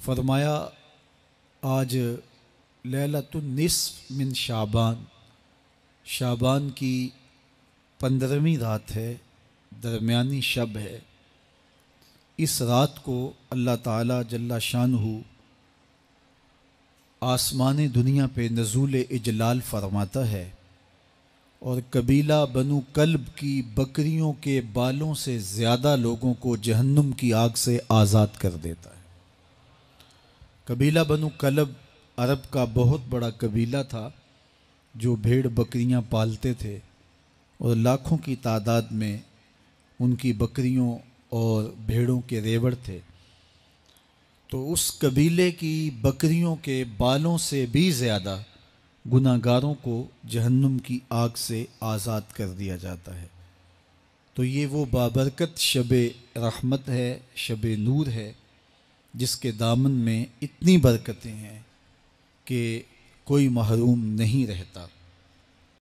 فرمایا آج لیلۃ النصف من شعبان، شعبان کی 15ویں رات ہے، درمیانی شب ہے۔ اس رات کو اللہ تعالیٰ جل شانہ آسمان دنیا پہ نزول اجلال فرماتا ہے اور قبیلہ بنو کلب کی بکریوں کے بالوں سے زیادہ لوگوں کو جہنم کی آگ سے آزاد کر دیتا ہے۔ قبیلہ بنو کلب عرب کا بہت بڑا قبیلہ تھا جو بھیڑ بکریاں پالتے تھے اور لاکھوں کی تعداد میں ان کی بکریوں اور بھیڑوں کے ریوڑ تھے۔ تو اس قبیلے کی بکریوں کے بالوں سے بھی زیادہ گناہ گاروں کو جہنم کی آگ سے آزاد کر دیا جاتا ہے۔ تو یہ وہ بابرکت شب رحمت ہے، شب نور ہے، جس کے دامن میں اتنی برکتیں ہیں کہ کوئی محروم نہیں رہتا۔